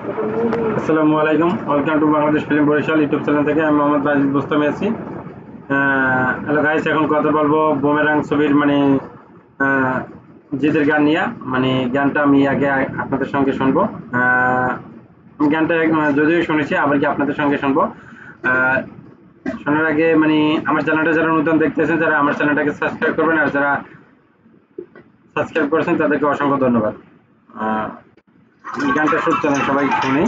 আসসালামু আলাইকুম, welcome to Bangladesh film Barishal YouTube channel থেকে আমি মোহাম্মদ রাজিদ বুস্তামি আছি। হ্যালো গাইস, এখন কথা বলবো বুমেরাং ছবির আহ, জিতের গান নিয়ে। গানটা আমি আগে আপনাদের সঙ্গে শুনবো। আমি গানটা যদিও শুনেছি, আবার কি আপনাদের সঙ্গে শুনবো। আহ, শোনার আগে আমার চ্যানেলটা যারা নতুন দেখতেছেন, যারা আমার চ্যানেলটাকে সাবস্ক্রাইব করবেন, আর যারা সাবস্ক্রাইব করেছেন তাদেরকে অসংখ্য ধন্যবাদ। আহ, এই গানটা শুট চলেন, সবাই শুনি।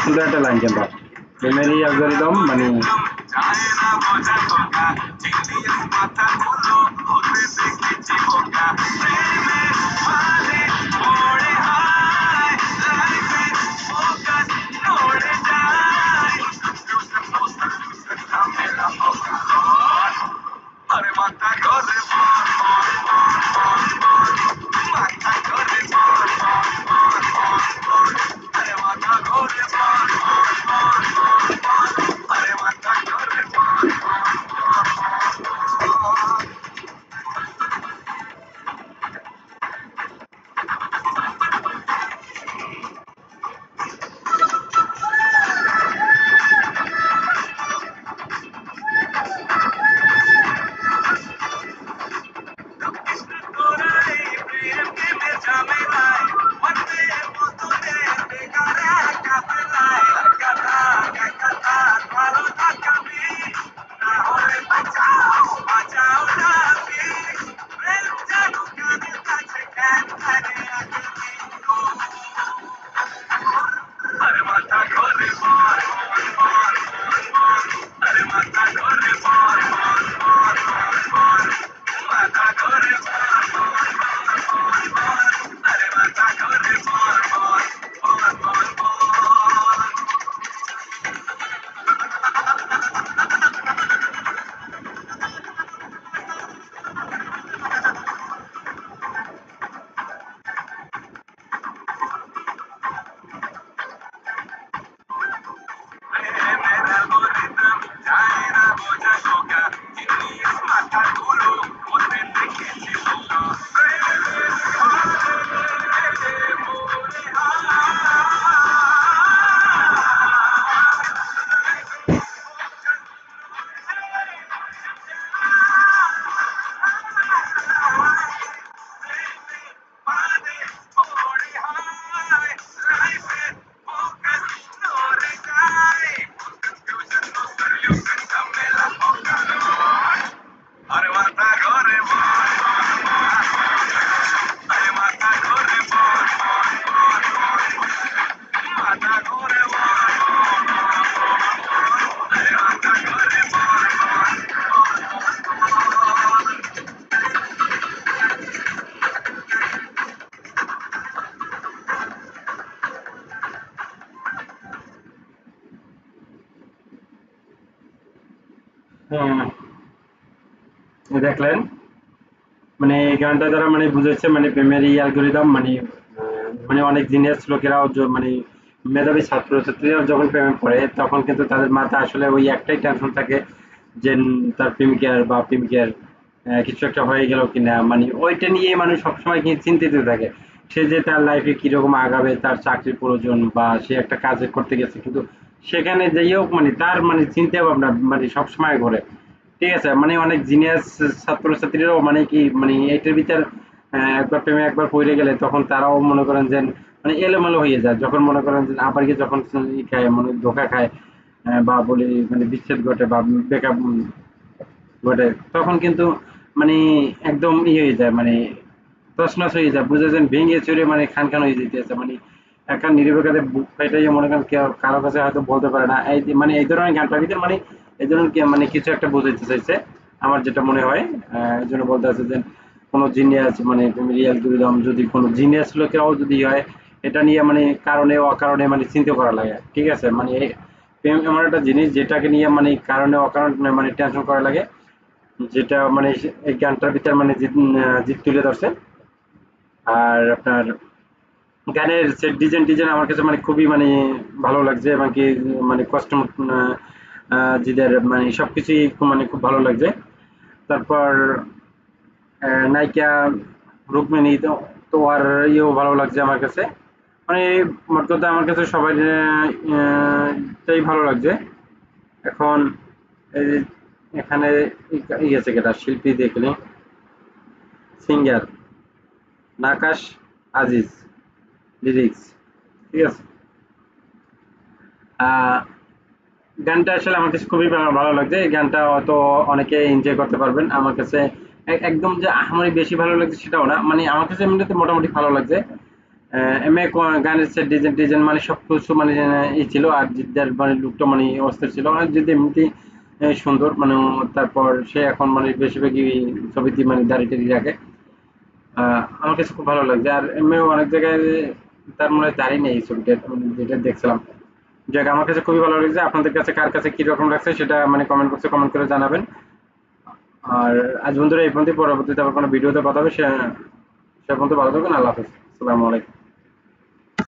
সুন্দর একটা লাইন কিন্তু প্রেমেরই অ্যালগরিদম দেখলেন। এই গানটা দ্বারা বুঝেছে প্রেমের এই অ্যালগরিদম অনেক জিনিয়াস লোকেরাও মেধাবী ছাত্র ছাত্রীরাও যখন প্রেমে পড়ে, তখন কিন্তু তাদের মাথায় আসলে ওই একটাই টেনশন থাকে যে তার প্রেমিকার বা প্রেমিকার কিছু একটা হয়ে গেল কিনা, ওইটা নিয়ে মানুষ সবসময় কি চিন্তিত থাকে। সে যে তার লাইফে কিরকম আগাবে, তার চাকরির প্রয়োজন বা সে একটা কাজ করতে গেছে, কিন্তু সেখানে যাইও তার চিন্তা ভাবনা সবসময় ঘোরে। ঠিক আছে, অনেক জিনিয়াস ছাত্রছাত্রীরাও কি এটার ভিতর একবার প্রেমে একবার পড়ে গেলে তখন তারাও মনে করেন যে এলোমেলো হয়ে যায়, যখন মনে করেন যে আবার কি যখন ই খায় ধোকা খায়, বা বলি বিচ্ছেদ ঘটে বা ব্রেকআপ ঘটে, তখন কিন্তু মানে একদম হয়ে যায়, তছনছ হয়ে যায়, বুঝে যান ভেঙে চুরে খান খান হয়ে যেতেছে, একটা নিরীক্ষাতে বুক ফাইটাই মনে করেন কেউ কারো কাছে হয়তো বলতে পারে না। এই যে এই ধরনের গানটার ভিতরে এই ধরনের কিছু একটা বোঝাইতে চাইছে, আমার যেটা মনে হয়। এই জন্য বলতে আছে যে কোনো জিনিয়াস রিয়াল দুরিদম যদি কোনো জিনিয়াস লোকেরাও যদি হয়, এটা নিয়ে কারণে অকারণে চিন্তা করা লাগে। ঠিক আছে, প্রেম এমন একটা জিনিস যেটাকে নিয়ে কারণে অকারণে টেনশন করা লাগে, যেটা এই গানটার ভিতরে জিত তুলে ধরছে। আর আপনার গানের সেট ডিজাইন আমার কাছে মানে খুবই মানে ভালো লাগছে, এবং কি মানে কস্টিউম জিদের মানে সবকিছুই মানে খুব ভালো লাগছে। তারপর নায়িকা রুক্মিণী তো, তো আর ইয়েও ভালো লাগছে আমার কাছে। মানে মোট কথা আমার কাছে সবাই টাই ভালো লাগছে। এখন এই যে এখানে ই আছে কেটা শিল্পী দেখলে, সিঙ্গার নাকাশ আজিজ, লিরিক্স, ঠিক আছে। আহ, গানটা আসলে আমার কাছে খুবই ভালো লাগছে। এই গানটা হয়তো অনেকে এনজয় করতে পারবেন। আমার কাছে একদম যে আহামরি বেশি ভালো লাগছে সেটাও না, মানে আমার কাছে এমনিতে মোটামুটি ভালো লাগছে। এমএ গানের সেট ডিজাইন মানে সবকিছু মানে ই ছিল, আর জিদ্দার মানে লুকটা মানে অস্থির ছিল, আর যদি এমনিতেই সুন্দর মানে তারপর সে এখন মানে বেশিরভাগই ছবিতে মানে দাড়ি টাড়ি রাখে। আমার কাছে খুব ভালো লাগছে। আর এমনিও অনেক জায়গায় তার মনে হয় দাড়ি নেই এই ছবিটা, যেটা দেখছিলাম। যাক, আমার কাছে খুবই ভালো লাগছে। আপনাদের কাছে কার কাছে কিরকম লাগছে সেটা মানে কমেন্ট বক্সে কমেন্ট করে জানাবেন। আর আজ বন্ধুরা এই পর্যন্ত, পরবর্তীতে আবার কোনো ভিডিওতে কথা হবে। সে পর্যন্ত ভালো থাকবেন। আল্লাহ হাফেজ। আসসালামু আলাইকুম।